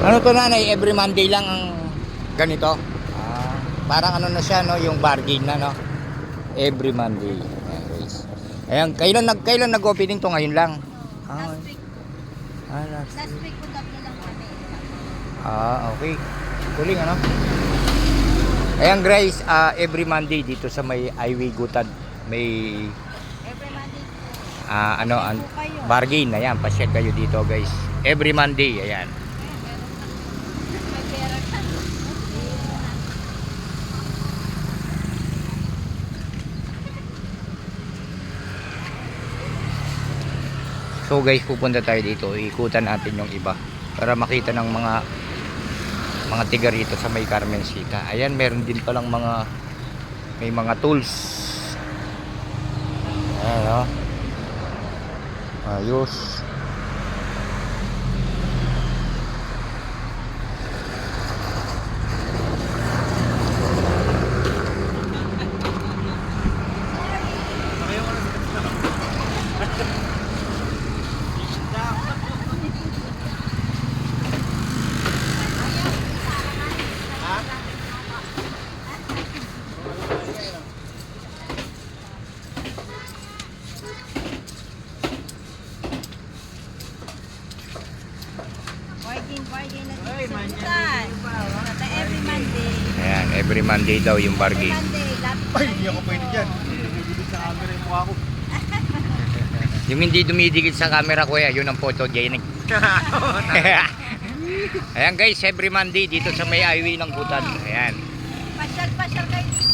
Ano to nanay, every Monday lang ang ganito? Parang ano na siya, no, yung bargain na, no? Every Monday. Ayan, guys. Ayan, kailan nag-opening to? Ngayon lang? Last week. Last Last week. week po tatlo lang kami. Okay. Kuling, ano? Ayan, guys, every Monday dito sa may Highway Gutad, may Every Monday po. ano, bargain. Ayan, pasyal kayo dito, guys. Every Monday, ayan. May pera ka. So guys, pupunta tayo dito, ikutan natin yung iba para makita ng mga tiga rito sa may Carmencita. Ayan, meron din palang may mga tools. Ayan, oh. Ayos. Bargain na dito sa Busan. Sa every Monday. Ayan, every Monday daw yung Every bargain. Monday. Ay, hindi ako pwede dyan. Hindi sa camera yung mukha ko. Yung hindi dumidikit sa camera, kuya, yun ang photogenic. Ayan guys, every Monday dito sa may highway ng Gutad. Ayan. Pasyal kayo dito.